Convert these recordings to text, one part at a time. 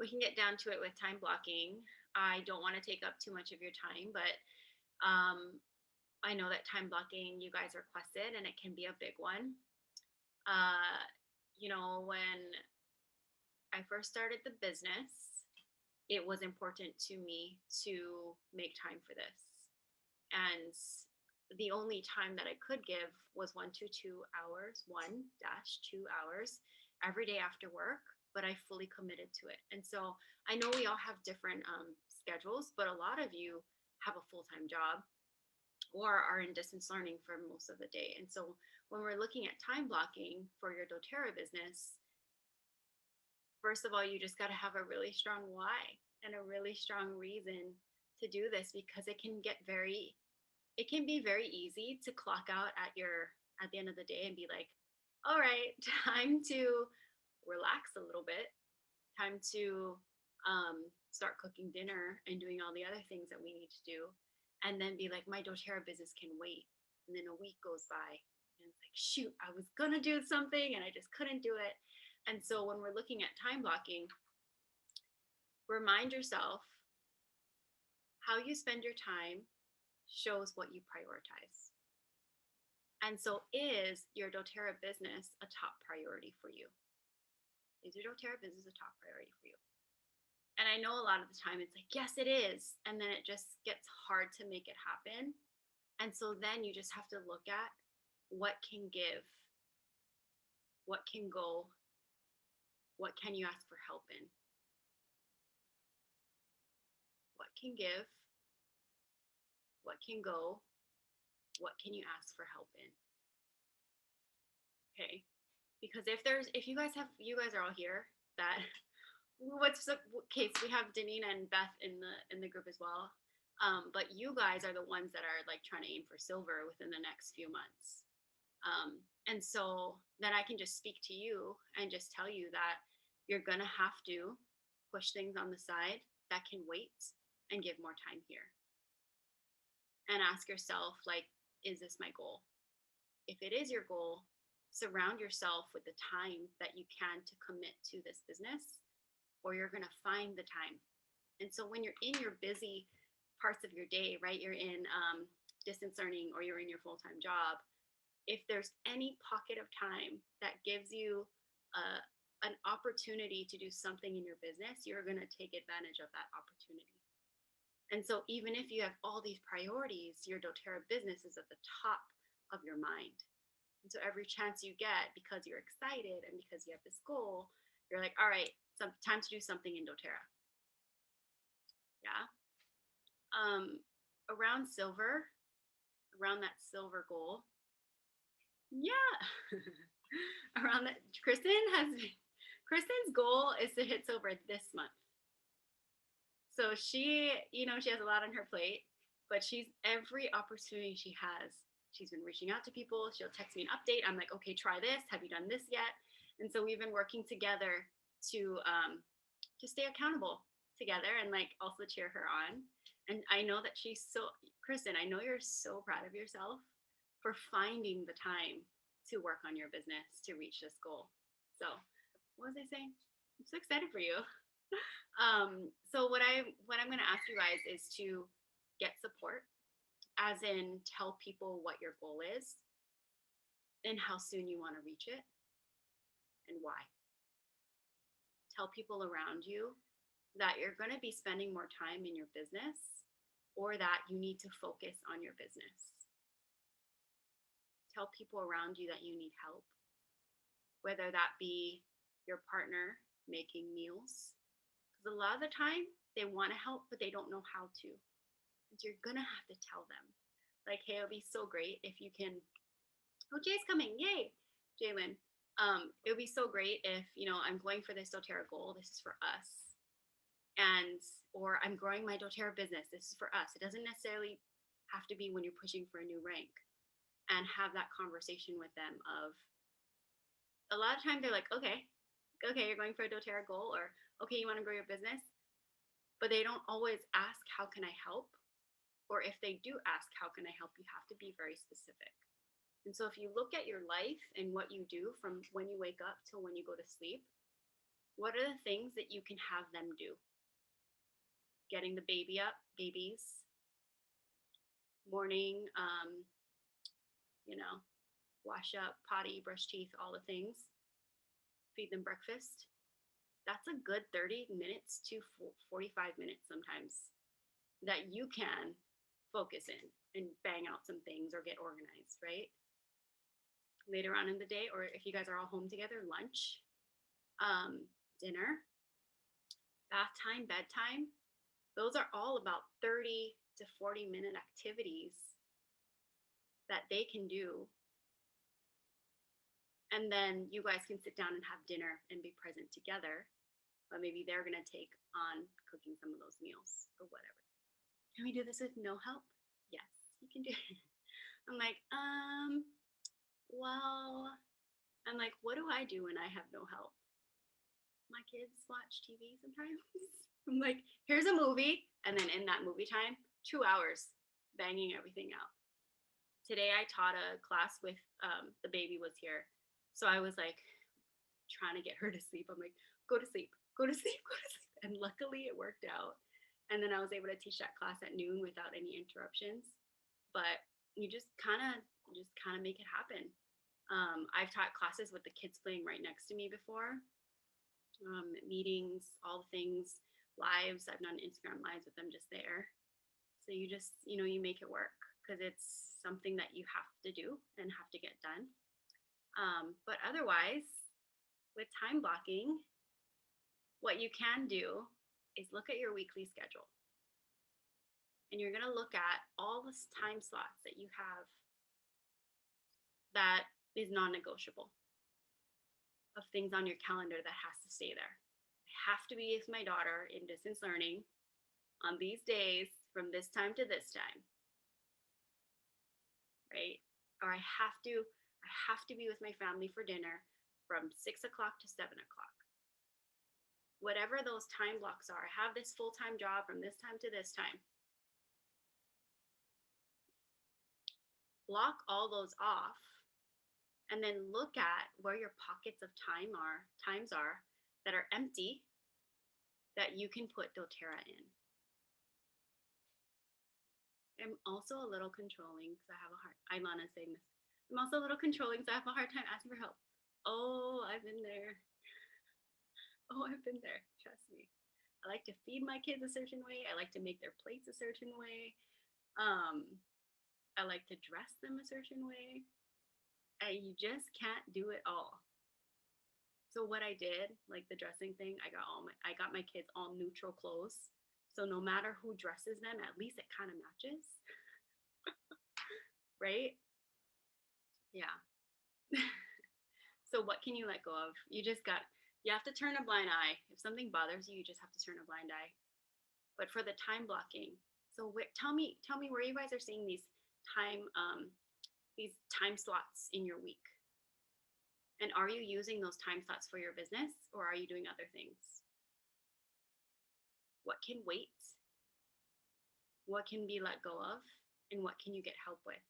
we can get down to it with time blocking. I don't want to take up too much of your time, but um, I know that time blocking you guys requested, and it can be a big one. Uh, when I first started the business, it was important to me to make time for this. And the only time that I could give was 1 to 2 hours, 1-2 hours every day after work, but I fully committed to it. And so I know we all have different schedules, but a lot of you have a full time job or are in distance learning for most of the day. And so when we're looking at time blocking for your doTERRA business, first of all, you just got to have a really strong why and a really strong reason to do this, because it can be very easy to clock out at the end of the day and be like, all right, time to relax a little bit, time to start cooking dinner and doing all the other things that we need to do, and then be like, my doTERRA business can wait. And then a week goes by and it's like, shoot, I was gonna do something and I just couldn't do it. And so when we're looking at time blocking, remind yourself how you spend your time shows what you prioritize. And so, is your doTERRA business a top priority for you? Is your doTERRA business a top priority for you? And I know a lot of the time it's like, yes, it is. And then it just gets hard to make it happen. And so then you just have to look at what can give, what can go, what can you ask for help in? What can give, what can go, what can you ask for help in? Okay. Because if you guys are all here that what's the case, we have Danina and Beth in the group as well. But you guys are the ones that are like trying to aim for silver within the next few months. And so then I can just speak to you and just tell you that you're gonna have to push things on the side that can wait and give more time here. And ask yourself, like, is this my goal? If it is your goal, surround yourself with the time that you can to commit to this business, or you're going to find the time. And so when you're in your busy parts of your day, right, you're in distance learning or you're in your full-time job, if there's any pocket of time that gives you an opportunity to do something in your business, you're going to take advantage of that opportunity. And so even if you have all these priorities, your doTERRA business is at the top of your mind. And so every chance you get, because you're excited and because you have this goal, you're like, all right, time to do something in doTERRA. Yeah. Around silver, around that silver goal. Yeah. Around that, Kristen's goal is to hit silver this month. So she has a lot on her plate, but every opportunity she has, she's been reaching out to people. She'll text me an update. I'm like, okay, try this. Have you done this yet? And so we've been working together to stay accountable together and like also cheer her on. And I know that Kristen, I know you're so proud of yourself for finding the time to work on your business to reach this goal. So what was I saying? I'm so excited for you. So what I'm going to ask you guys is to get support, as in tell people what your goal is and how soon you want to reach it and why. Tell people around you that you're going to be spending more time in your business, or that you need to focus on your business. Tell people around you that you need help, whether that be your partner making meals, because a lot of the time they want to help, but they don't know how to. And so you're going to have to tell them, like, hey, it'll be so great if you can. Oh, Jay's coming. Yay, Jalen. It would be so great if, I'm going for this doTERRA goal. This is for us. Or I'm growing my doTERRA business. This is for us. It doesn't necessarily have to be when you're pushing for a new rank. And have that conversation with them of, a lot of times they're like, okay, you're going for a doTERRA goal, or okay, you want to grow your business. But they don't always ask, how can I help? Or if they do ask, how can I help? You have to be very specific. And so if you look at your life and what you do from when you wake up till when you go to sleep, What are the things that you can have them do? Getting the babies, morning, you know, wash up, potty, brush teeth, all the things, feed them breakfast. That's a good 30 minutes to 45 minutes sometimes that you can focus in and bang out some things or get organized, right? Later on in the day, or if you guys are all home together, lunch, dinner, bath time, bedtime, those are all about 30 to 40-minute activities that they can do. And then you guys can sit down and have dinner and be present together. But maybe they're going to take on cooking some of those meals or whatever. Can we do this with no help? Yes, you can do it. I'm like, well, I'm like, what do I do when I have no help? My kids watch TV sometimes. I'm like, here's a movie. And then in that movie time, 2 hours banging everything out. Today I taught a class with the baby was here. So I was like trying to get her to sleep. I'm like, go to sleep, go to sleep, go to sleep. And luckily it worked out. And then I was able to teach that class at noon without any interruptions. But you just kind of make it happen. I've taught classes with the kids playing right next to me before, meetings, all the things, lives. I've done Instagram lives with them just there. So you just, you make it work because it's something that you have to do and have to get done. But otherwise, with time blocking, what you can do is look at your weekly schedule. And you're going to look at all the time slots that you have that is non-negotiable, of things on your calendar that has to stay there. I have to be with my daughter in distance learning on these days from this time to this time, right? Or I have to be with my family for dinner from 6 o'clock to 7 o'clock. Whatever those time blocks are, I have this full-time job from this time to this time. Block all those off and then look at where your pockets of times are that are empty that you can put doTERRA in. I'm also a little controlling because Ilana's saying this. I'm also a little controlling because I have a hard time asking for help. Oh, I've been there. Trust me. I like to feed my kids a certain way. I like to make their plates a certain way. I like to dress them a certain way. And you just can't do it all. So what I did, like the dressing thing, I got my kids all neutral clothes. So no matter who dresses them, at least it kind of matches. Right? Yeah. So what can you let go of? You have to turn a blind eye. If something bothers you, you just have to turn a blind eye. But for the time blocking, so tell me where you guys are seeing these time slots in your week. And are you using those time slots for your business or are you doing other things? What can wait? What can be let go of? And what can you get help with?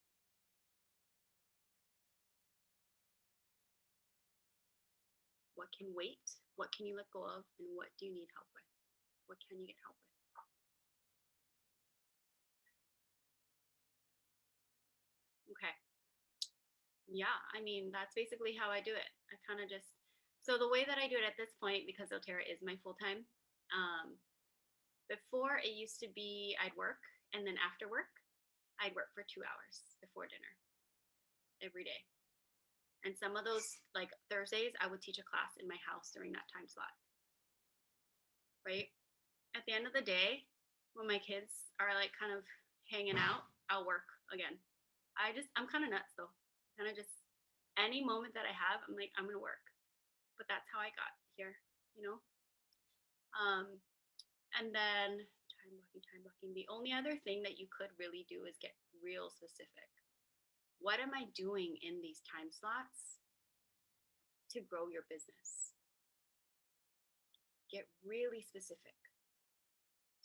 What can wait? What can you let go of? And what do you need help with? What can you get help with? Okay. Yeah, I mean, that's basically how I do it. I kind of so the way that I do it at this point, because doTERRA is my full-time, before it used to be I'd work and then after work, I'd work for 2 hours before dinner every day. And some of those, like Thursdays, I would teach a class in my house during that time slot. Right? At the end of the day, when my kids are like kind of hanging out, I'll work again. I'm kind of nuts though. Kind of just any moment that I have, I'm like, I'm going to work. But that's how I got here, you know? And then time blocking. The only other thing that you could really do is get real specific. What am I doing in these time slots to grow your business? Get really specific.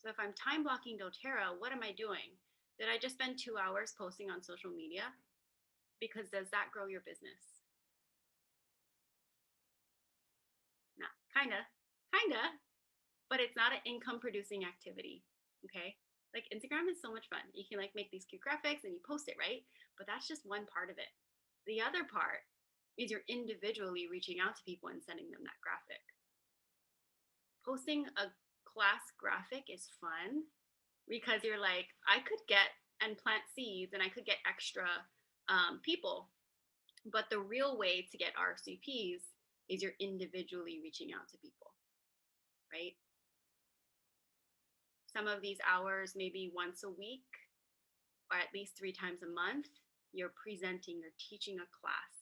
So if I'm time blocking doTERRA, what am I doing? Did I just spend 2 hours posting on social media? Because does that grow your business? No, kind of. kinda, but it's not an income producing activity. Okay. Like Instagram is so much fun. You can like make these cute graphics and you post it, right? But that's just one part of it. The other part is you're individually reaching out to people and sending them that graphic. Posting a class graphic is fun because you're like, I could get and plant seeds and I could get extra people. But the real way to get RCPs is you're individually reaching out to people, right? Some of these hours, maybe once a week or at least 3 times a month, you're presenting, you're teaching a class.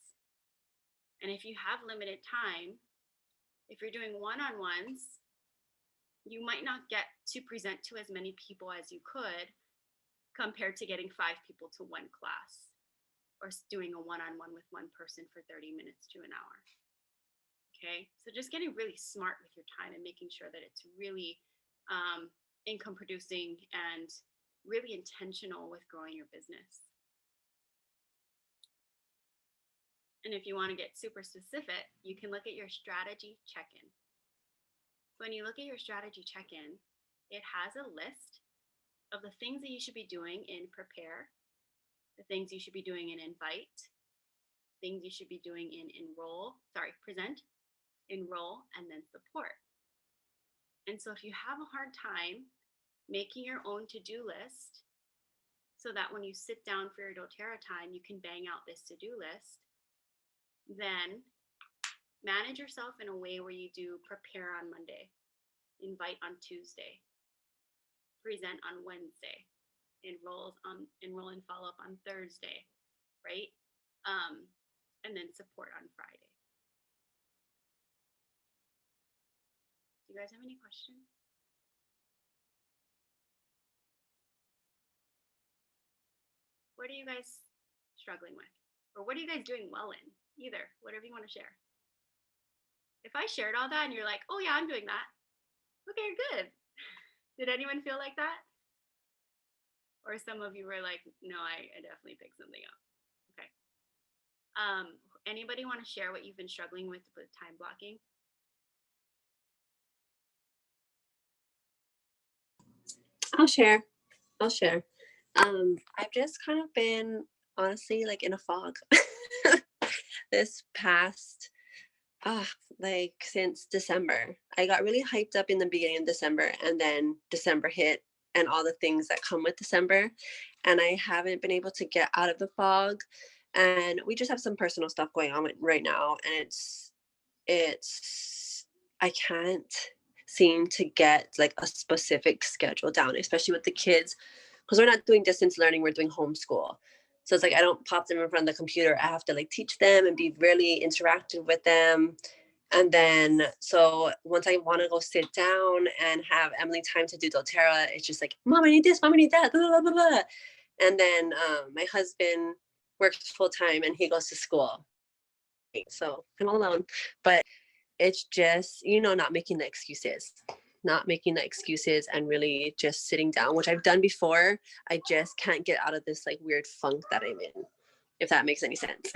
And if you have limited time, if you're doing one-on-ones, you might not get to present to as many people as you could compared to getting 5 people to one class or doing a one-on-one with one person for 30 minutes to an hour. Okay, so just getting really smart with your time and making sure that it's really income producing and really intentional with growing your business. And if you want to get super specific, you can look at your strategy check-in. When you look at your strategy check-in, it has a list of the things that you should be doing in prepare, the things you should be doing in invite, things you should be doing in present, enroll, and then support. And so if you have a hard time making your own to-do list so that when you sit down for your doTERRA time, you can bang out this to-do list, then manage yourself in a way where you do prepare on Monday, invite on Tuesday, present on Wednesday, enroll and follow up on Thursday, right? And then support on Friday. Do you guys have any questions? What are you guys struggling with? Or what are you guys doing well in? Either, whatever you want to share. If I shared all that and you're like, oh yeah, I'm doing that. Okay, good. Did anyone feel like that? Or some of you were like, no, I definitely picked something up. Okay. Anybody want to share what you've been struggling with time blocking? I'll share. I've just kind of been honestly like in a fog this past like since December. I got really hyped up in the beginning of December, and then December hit and all the things that come with December, and I haven't been able to get out of the fog. And we just have some personal stuff going on right now, and it's I can't seem to get like a specific schedule down, especially with the kids, because we're not doing distance learning, we're doing homeschool. So it's like I don't pop them in front of the computer. I have to like teach them and be really interactive with them. And then so once I want to go sit down and have Emily time to do doTERRA, it's just like, Mom, I need this, Mom, I need that, blah, blah, blah, blah. And then my husband works full time and he goes to school. So I'm all alone. But it's just, not making the excuses and really just sitting down, which I've done before. I just can't get out of this like weird funk that I'm in, if that makes any sense.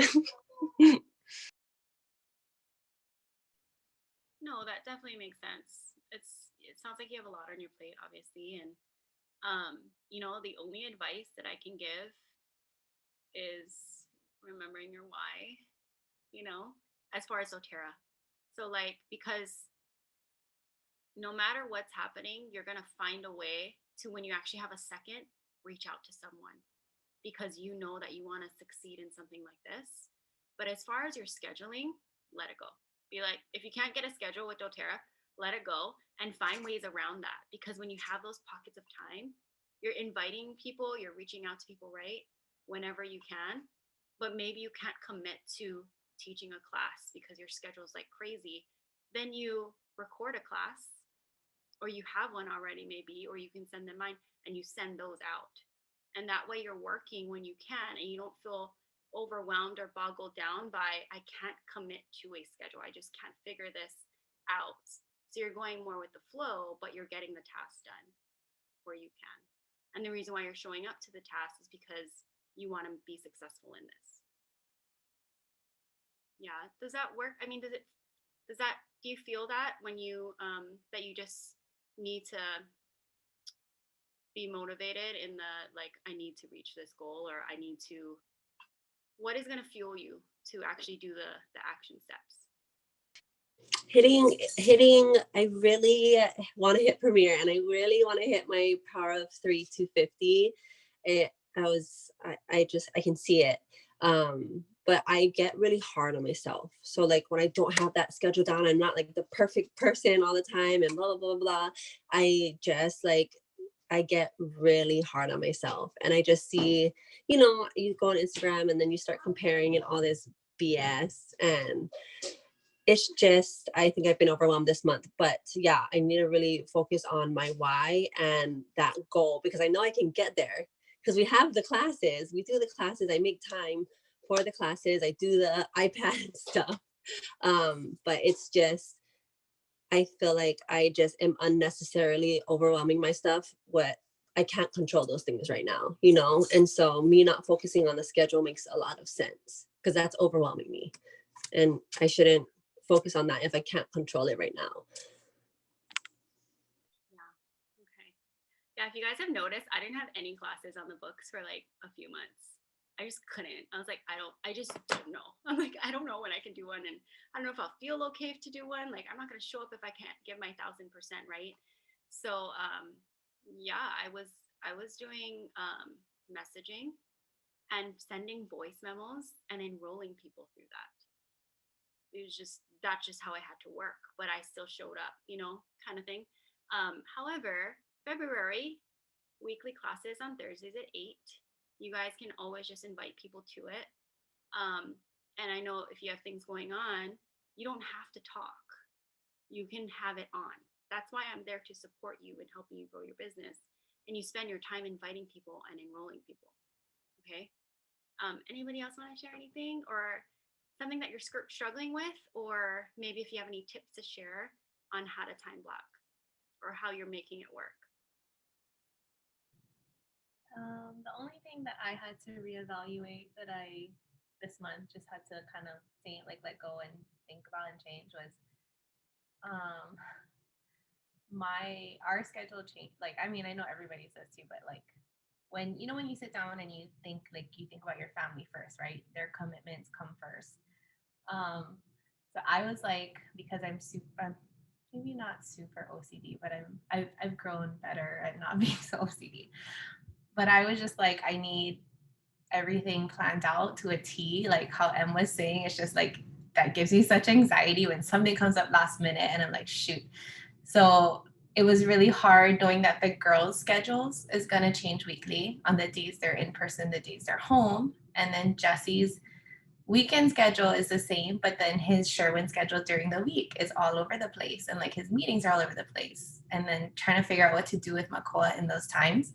No, that definitely makes sense. It sounds like you have a lot on your plate, obviously, and the only advice that I can give is remembering your why, as far as doTERRA. So like, because no matter what's happening, you're going to find a way to, when you actually have a second, reach out to someone because you know that you want to succeed in something like this. But as far as your scheduling, let it go. Be like, if you can't get a schedule with doTERRA, let it go and find ways around that. Because when you have those pockets of time, you're inviting people, you're reaching out to people, right? Whenever you can. But maybe you can't commit to teaching a class because your schedule is like crazy. Then you record a class, or you have one already maybe, or you can send them mine and you send those out. And that way you're working when you can and you don't feel overwhelmed or boggled down by, I can't commit to a schedule. I just can't figure this out. So you're going more with the flow, but you're getting the task done where you can. And the reason why you're showing up to the task is because you want to be successful in this. Yeah. Does that work? I mean, does that Do you feel that when you that you just need to be motivated in the like, I need to reach this goal, or I need to, what is going to fuel you to actually do the action steps? Hitting, I really want to hit premiere, and I really want to hit my power of 3 250. I can see it. But I get really hard on myself. So like when I don't have that schedule down, I'm not like the perfect person all the time and blah blah blah blah. I just like I get really hard on myself, and I just see, you go on Instagram and then you start comparing and all this BS, and it's just, I think I've been overwhelmed this month. But yeah, I need to really focus on my why and that goal, because I know I can get there, because we have the classes, we do the classes, I make time for the classes, I do the iPad stuff. But it's just, I feel like I just am unnecessarily overwhelming myself. What I can't control those things right now, and so me not focusing on the schedule makes a lot of sense, because that's overwhelming me, and I shouldn't focus on that if I can't control it right now. Yeah. Okay. Yeah, if you guys have noticed, I didn't have any classes on the books for like a few months. I just couldn't. I was like, I just don't know. I'm like, I don't know when I can do one, and I don't know if I'll feel okay to do one. Like, I'm not gonna show up if I can't give my 1,000%, right? So, yeah, I was doing messaging and sending voice memos and enrolling people through that. It was just, that's just how I had to work, but I still showed up, kind of thing. However, February, weekly classes on Thursdays at 8. You guys can always just invite people to it. And I know if you have things going on, you don't have to talk. You can have it on. That's why I'm there, to support you and helping you grow your business. And you spend your time inviting people and enrolling people. Okay. Anybody else want to share anything, or something that you're struggling with, or maybe if you have any tips to share on how to time block or how you're making it work? The only thing that I had to reevaluate that I this month just had to kind of think, like let go and think about and change was um our schedule changed. Like, I mean, I know everybody says too, but like when you sit down and you think about your family first, right? Their commitments come first. So I was like, because I'm maybe not super OCD, but I've grown better at not being so OCD. But I was just like, I need everything planned out to a T, like how Em was saying. It's just like that gives me such anxiety when something comes up last minute and I'm like, shoot. So it was really hard knowing that the girls' schedules is going to change weekly on the days they're in person, the days they're home. And then Jesse's weekend schedule is the same, but then his Sherwin schedule during the week is all over the place. And like his meetings are all over the place. And then trying to figure out what to do with Makoa in those times.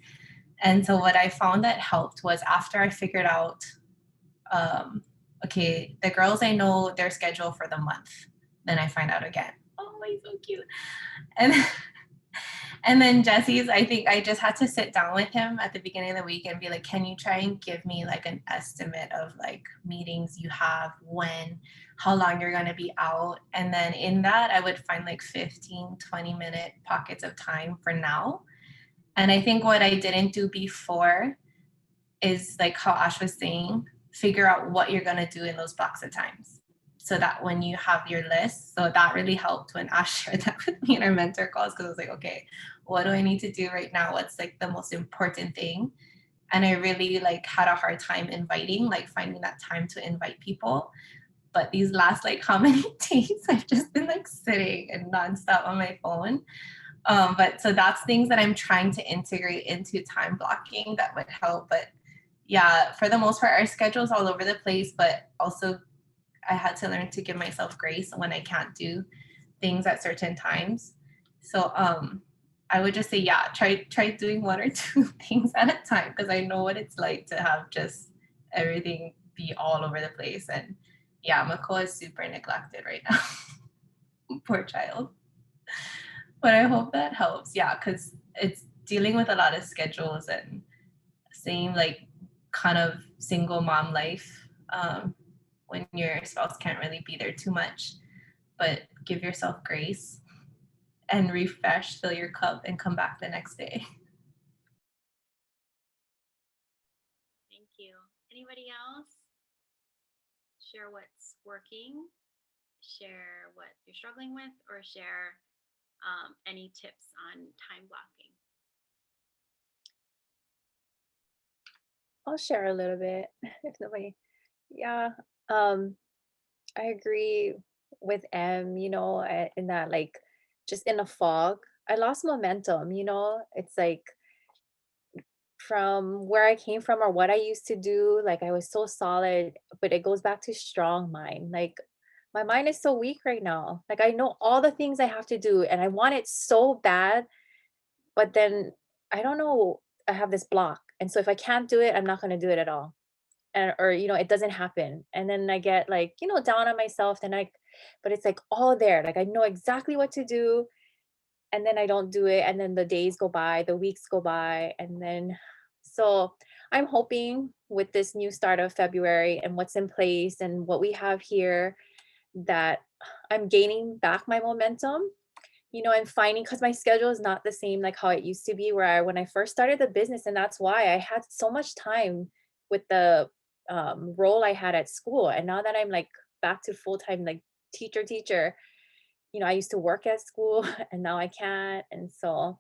And so what I found that helped was after I figured out, okay, the girls, I know their schedule for the month. Then I find out again, oh, he's so cute. And and then Jesse's, I think I just had to sit down with him at the beginning of the week and be like, can you try and give me like an estimate of like meetings you have, when, how long you're going to be out? And then in that, I would find like 15, 20-minute pockets of time for now. And I think what I didn't do before is like how Ash was saying, figure out what you're going to do in those blocks of times. So that when you have your list, so that really helped when Ash shared that with me in our mentor calls, because I was like, okay, what do I need to do right now? What's like the most important thing? And I really like had a hard time finding that time to invite people. But these last like how many days I've just been like sitting and nonstop on my phone. But so that's things that I'm trying to integrate into time blocking that would help. But yeah, for the most part, our schedule's all over the place, but also I had to learn to give myself grace when I can't do things at certain times. So I would just say, yeah, try doing one or two things at a time, because I know what it's like to have just everything be all over the place. And yeah, Makoa is super neglected right now. Poor child. But I hope that helps. Yeah, because it's dealing with a lot of schedules and same like kind of single mom life when your spouse can't really be there too much. but give yourself grace and refresh, fill your cup, and come back the next day. Thank you. Anybody else? Share what's working, share what you're struggling with, or share any tips on time blocking. I'll share a little bit if nobody. Yeah, um, I agree with M, in that, like, just in a fog. I lost momentum, it's like from where I came from or what I used to do, like I was so solid, but it goes back to strong mind. Like my mind is so weak right now. Like I know all the things I have to do and I want it so bad, but then I don't know, I have this block. And so if I can't do it, I'm not going to do it at all. And or it doesn't happen. And then I get like, down on myself then but it's like all there. Like I know exactly what to do and then I don't do it and then the days go by, the weeks go by and then so I'm hoping with this new start of February and what's in place and what we have here that I'm gaining back my momentum, and finding because my schedule is not the same like how it used to be where when I first started the business and that's why I had so much time with the role I had at school and now that I'm like back to full-time like teacher, I used to work at school and now I can't. And so,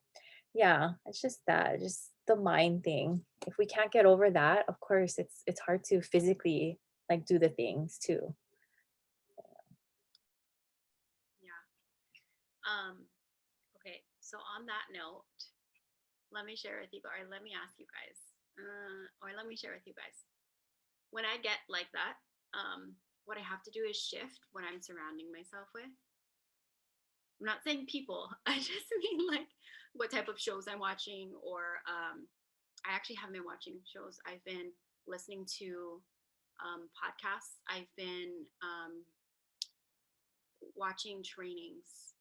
yeah, it's just that, just the mind thing. If we can't get over that, of course, it's hard to physically like do the things too. Yeah. Okay. So on that note, let me share with you, or let me ask you guys, or let me share with you guys. When I get like that, what I have to do is shift what I'm surrounding myself with. I'm not saying people. I just mean like what type of shows I'm watching, or I actually haven't been watching shows. I've been listening to podcasts. I've been watching trainings.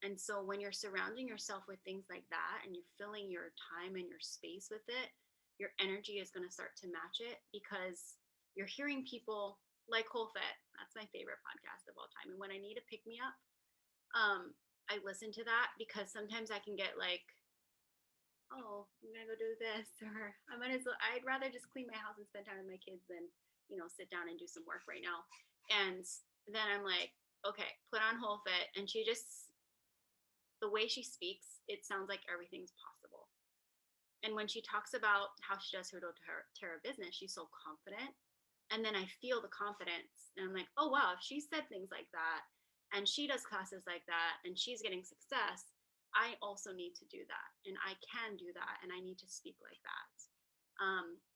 And so when you're surrounding yourself with things like that and you're filling your time and your space with it, your energy is going to start to match it because you're hearing people like Whole Fit. That's my favorite podcast of all time. And when I need to pick me up, I listen to that because sometimes I can get like, oh, I'm gonna go do this, or I'd rather just clean my house and spend time with my kids than, sit down and do some work right now. And then I'm like, okay, put on Whole Fit. And the way she speaks, it sounds like everything's possible. And when she talks about how she does her doTERRA business, she's so confident. And then I feel the confidence and I'm like, oh, wow, if she said things like that and she does classes like that and she's getting success, I also need to do that and I can do that and I need to speak like that.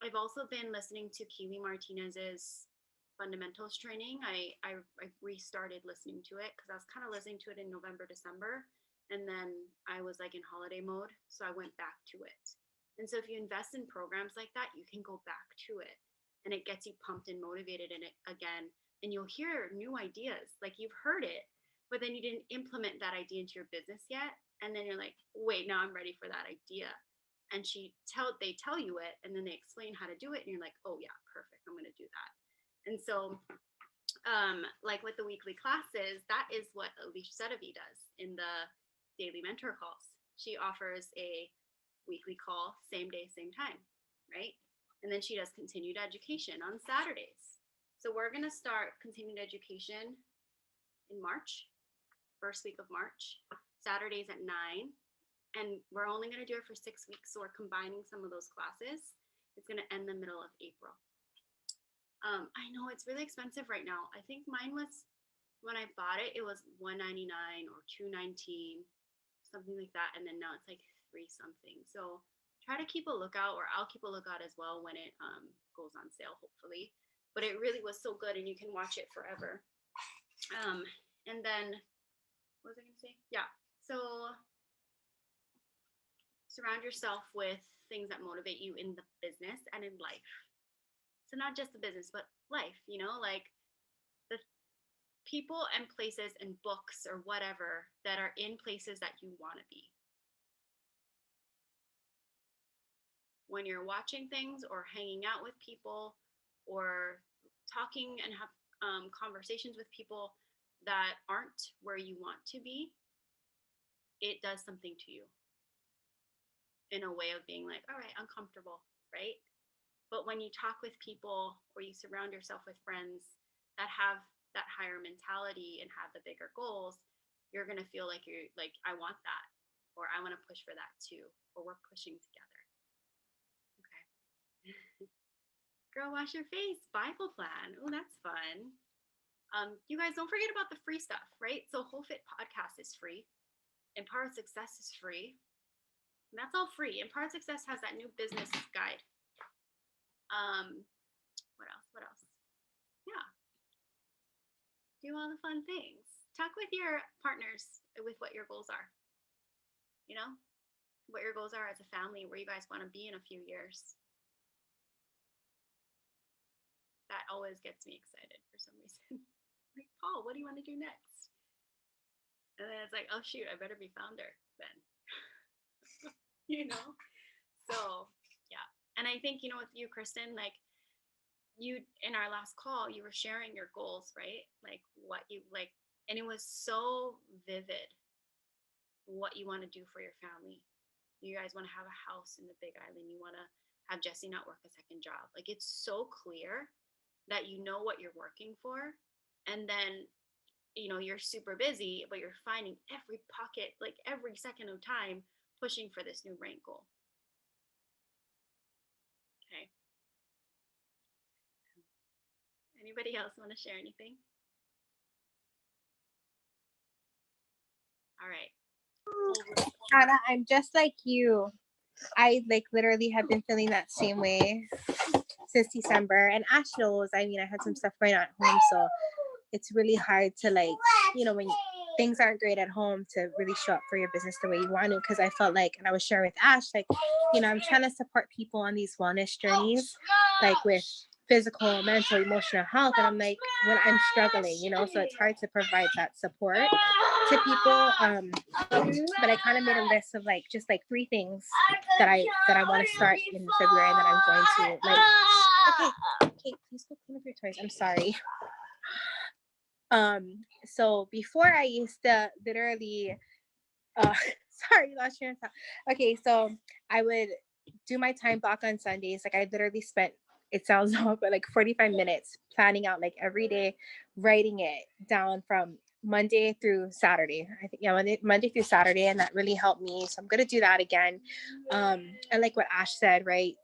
I've also been listening to Keely Martinez's fundamentals training. I restarted listening to it because I was kind of listening to it in November, December, and then I was like in holiday mode. So I went back to it. And so if you invest in programs like that, you can go back to it and it gets you pumped and motivated in it again. And you'll hear new ideas. Like you've heard it, but then you didn't implement that idea into your business yet. And then you're like, wait, now I'm ready for that idea. And they tell you it and then they explain how to do it. And you're like, oh yeah, perfect. I'm going to do that. And so like with the weekly classes, that is what Alicia Sedavi does in the daily mentor calls. She offers a weekly call, same day, same time, right? And then she does continued education on Saturdays. So we're going to start continued education in March, first week of March, Saturdays at 9. And we're only going to do it for 6 weeks. So we're combining some of those classes. It's going to end the middle of April. I know it's really expensive right now. I think mine was, when I bought it, it was $199 or $219, something like that. And then now it's like $3 something. So try to keep a lookout, or I'll keep a lookout as well when it goes on sale, hopefully. But it really was so good and you can watch it forever. And then, what was I going to say? Yeah. So surround yourself with things that motivate you in the business and in life. So not just the business, but life, like the people and places and books or whatever that are in places that you want to be. When you're watching things or hanging out with people or talking and have conversations with people, that aren't where you want to be, it does something to you in a way of being like, all right, uncomfortable, right? But when you talk with people or you surround yourself with friends that have that higher mentality and have the bigger goals, you're going to feel like you're like, I want that, or I want to push for that too, or we're pushing together. Okay. Girl, wash your face, Bible plan. Oh, that's fun. You guys don't forget about the free stuff, right? So Whole Fit Podcast is free. Empowered Success is free. And that's all free. Empowered Success has that new business guide. What else? What else? Yeah. Do all the fun things. Talk with your partners with what your goals are. You know, what your goals are as a family, where you guys want to be in a few years. That always gets me excited for some reason. Like, Paul, what do you want to do next? And then it's like, oh shoot, I better be founder then. You know? So yeah. And I think, you know, with you, Kristen, like you in our last call, you were sharing your goals, right? Like what you like, and it was so vivid what you want to do for your family. You guys want to have a house in the Big Island. You want to have Jesse not work a second job. Like it's so clear that you know what you're working for. And then, you know, you're super busy, but you're finding every pocket, like every second of time, pushing for this new rank goal. Okay. Anybody else want to share anything? All right. Hannah, I'm just like you. I like literally have been feeling that same way since December. And Ash knows, I mean, I had some stuff going on at home, so it's really hard to like, you know, when things aren't great at home to really show up for your business the way you want to. Because I felt like, and I was sharing with Ash, like, you know, I'm trying to support people on these wellness journeys, like with physical, mental, emotional health. And I'm like, when I'm struggling, you know, so it's hard to provide that support to people. But I kind of made a list of like just like 3 things that I want to start in February, and that I'm going to like. Okay, please go clean up your toys. I'm sorry. So before I used to literally sorry, lost your thought. Okay, so I would do my time block on Sundays. Like I literally spent, it sounds odd, but like 45 minutes planning out like every day, writing it down from Monday through Saturday. I think Monday through Saturday, and that really helped me. So I'm gonna do that again. And like what Ash said, right?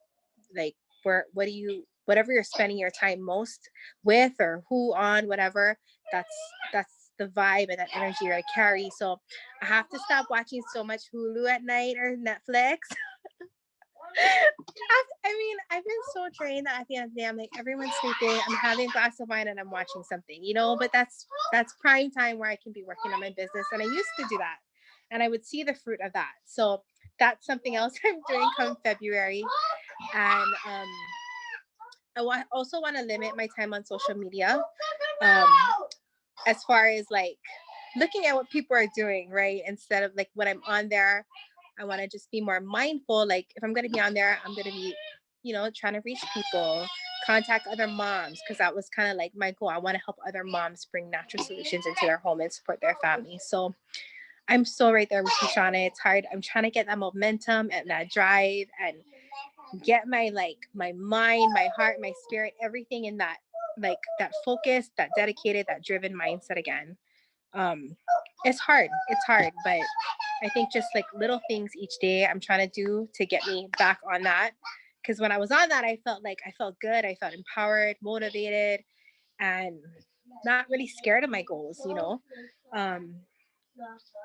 Like whatever you're spending your time most with, or who on, whatever, that's the vibe and that energy I carry. So I have to stop watching so much Hulu at night or Netflix. I mean, I've been so trained that at the end of the day, I'm like, everyone's sleeping, I'm having a glass of wine and I'm watching something, you know, but that's prime time where I can be working on my business. And I used to do that, and I would see the fruit of that. So that's something else I'm doing come February. And I also want to limit my time on social media, as far as like looking at what people are doing, right? Instead of like when I'm on there, I want to just be more mindful. Like if I'm going to be on there, I'm going to be, you know, trying to reach people, contact other moms, because that was kind of like my goal. I want to help other moms bring natural solutions into their home and support their family. So I'm so right there with you, Shauna. It's hard. I'm trying to get that momentum and that drive and get my mind, my heart, my spirit, everything in that, like that focus, that dedicated, that driven mindset again. It's hard, but I think just like little things each day I'm trying to do to get me back on that. Because when I was on that, I felt good, I felt empowered, motivated, and not really scared of my goals, you know.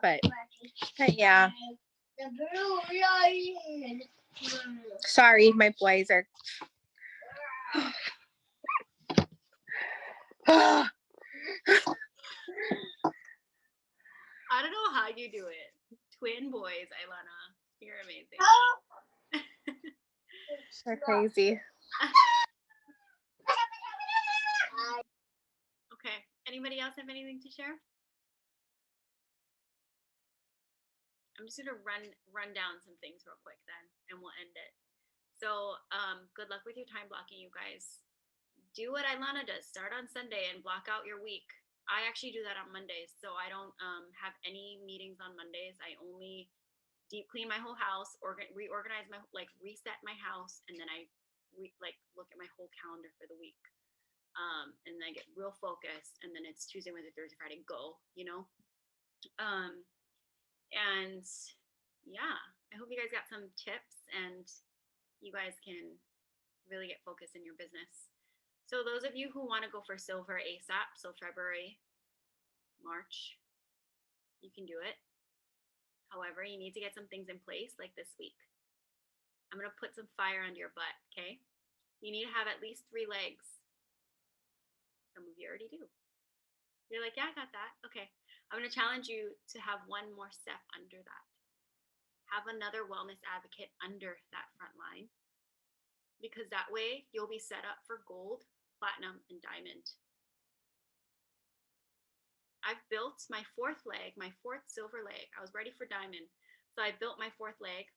But yeah. Sorry, my boys are I don't know how you do it. Twin boys, Ilana. You're amazing. They're crazy. Okay. Anybody else have anything to share? I'm just gonna run down some things real quick then, and we'll end it. So, good luck with your time blocking, you guys. Do what Ilana does. Start on Sunday and block out your week. I actually do that on Mondays, so I don't have any meetings on Mondays. I only deep clean my whole house, reorganize my, like, reset my house, and then I like look at my whole calendar for the week. And then I get real focused, and then it's Tuesday, Wednesday, Thursday, Friday, go, you know. Um, and yeah, I hope you guys got some tips, and you guys can really get focused in your business. So those of you who want to go for silver ASAP, so February, March, you can do it. However, you need to get some things in place like this week. I'm going to put some fire under your butt, okay? You need to have at least 3 legs. Some of you already do. You're like, yeah, I got that. Okay. I'm going to challenge you to have one more step under that. Have another wellness advocate under that front line, because that way you'll be set up for gold, platinum, and diamond. I've built my 4th leg, my 4th silver leg. I was ready for diamond. So I built my 4th leg,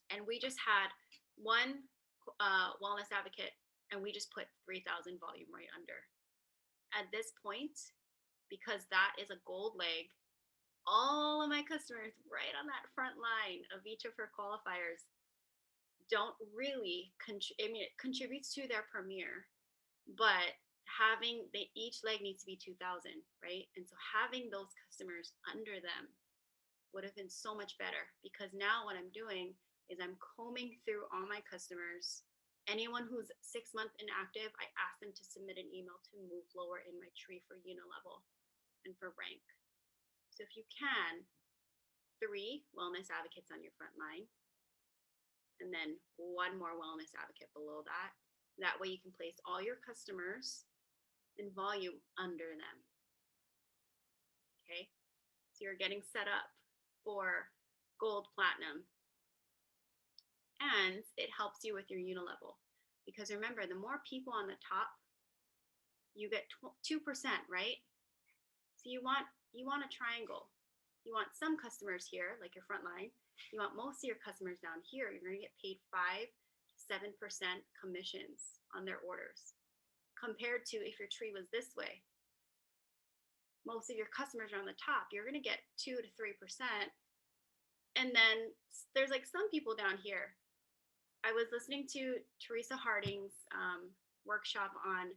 and we just had one wellness advocate, and we just put 3,000 volume right under. At this point, because that is a gold leg, all of my customers right on that front line of each of her qualifiers don't really I mean, it contributes to their premier, but each leg needs to be 2,000, right? And so having those customers under them would have been so much better, because now what I'm doing is I'm combing through all my customers. Anyone who's 6 months inactive, I ask them to submit an email to move lower in my tree for unilevel and for rank. So if you can, 3 wellness advocates on your front line, and then 1 more wellness advocate below that. That way you can place all your customers in volume under them. Okay, so you're getting set up for gold, platinum, and it helps you with your unilevel, because remember, the more people on the top, you get 2%, right? So you want a triangle. You want some customers here, like your front line. You want most of your customers down here. You're going to get paid 5 to 7% commissions on their orders, compared to if your tree was this way. Most of your customers are on the top. You're going to get 2 to 3%. And then there's like some people down here. I was listening to Teresa Harding's workshop on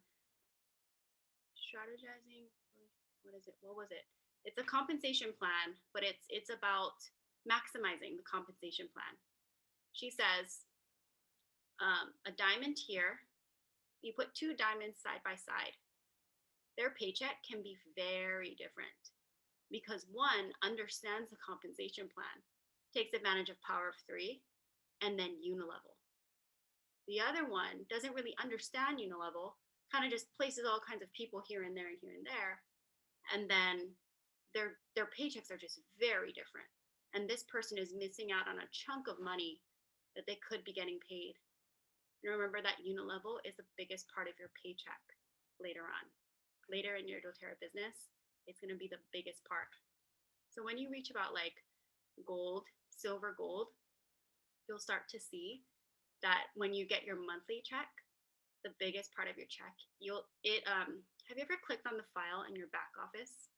strategizing. What is it? What was it? It's a compensation plan, but it's about maximizing the compensation plan. She says, a diamond here, you put 2 diamonds side by side. Their paycheck can be very different, because one understands the compensation plan, takes advantage of power of 3, and then unilevel. The other one doesn't really understand unilevel, kind of just places all kinds of people here and there and here and there, and then their paychecks are just very different. And this person is missing out on a chunk of money that they could be getting paid. And remember that unilevel is the biggest part of your paycheck later on. Later in your doTERRA business, it's going to be the biggest part. So when you reach about like gold, silver, gold, you'll start to see that when you get your monthly check, the biggest part of your check, have you ever clicked on the file in your back office?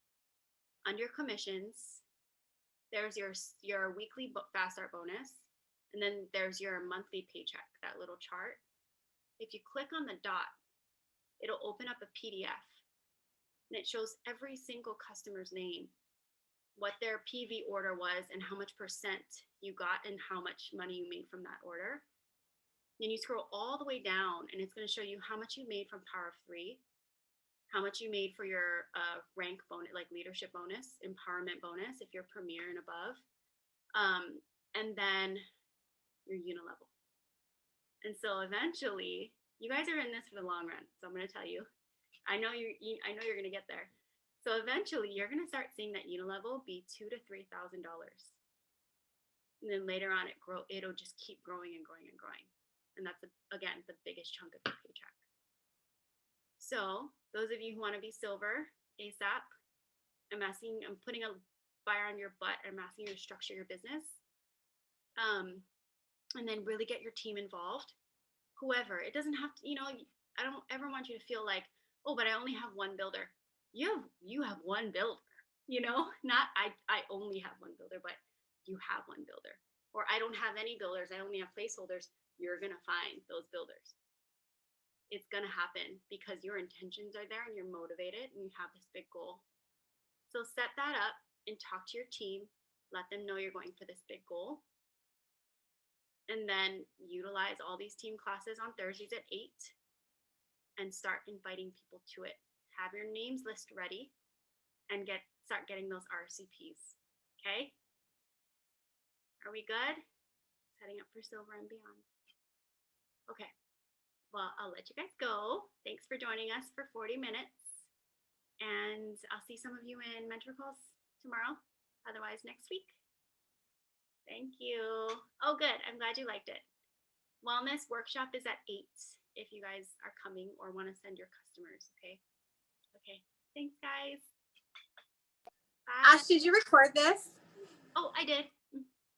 Under commissions, there's your weekly fast start bonus, and then there's your monthly paycheck, that little chart. If you click on the dot, it'll open up a PDF, and it shows every single customer's name, what their PV order was, and how much percent you got, and how much money you made from that order. Then you scroll all the way down, and it's going to show you how much you made from Power of 3, how much you made for your rank bonus, like leadership bonus, empowerment bonus, if you're premier and above, and then your unilevel. And so eventually, you guys are in this for the long run. So I'm going to tell you, I know you're going to get there. So eventually, you're going to start seeing that unilevel be $2,000 to $3,000, and then later on, it'll just keep growing and growing and growing. And that's, again, the biggest chunk of your paycheck. So those of you who want to be silver ASAP, I'm putting a fire on your butt. I'm asking you to structure your business, and then really get your team involved. Whoever, it doesn't have to, I don't ever want you to feel like, oh, but I only have one builder. you have one builder, you know, not I only have one builder, but you have one builder. Or I don't have any builders, I only have placeholders. You're going to find those builders. It's going to happen because your intentions are there and you're motivated and you have this big goal. So set that up and talk to your team. Let them know you're going for this big goal. And then utilize all these team classes on Thursdays at 8 and start inviting people to it. Have your names list ready and start getting those RCPs. Okay? Are we good? Setting up for silver and beyond. Okay. Well, I'll let you guys go. Thanks for joining us for 40 minutes. And I'll see some of you in mentor calls tomorrow. Otherwise, next week. Thank you. Oh, good. I'm glad you liked it. Wellness workshop is at 8 if you guys are coming or want to send your customers. Okay. Okay. Thanks, guys. Bye. Ash, did you record this? Oh, I did.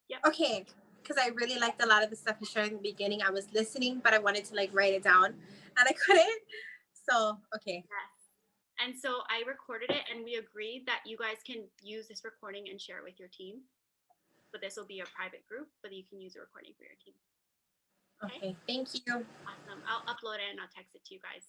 Yep. Okay, because I really liked a lot of the stuff you shared in the beginning. I was listening, but I wanted to like write it down and I couldn't. So, okay. Yes. And so I recorded it and we agreed that you guys can use this recording and share it with your team. But this will be a private group, but you can use a recording for your team. Okay, thank you. Awesome. I'll upload it and I'll text it to you guys.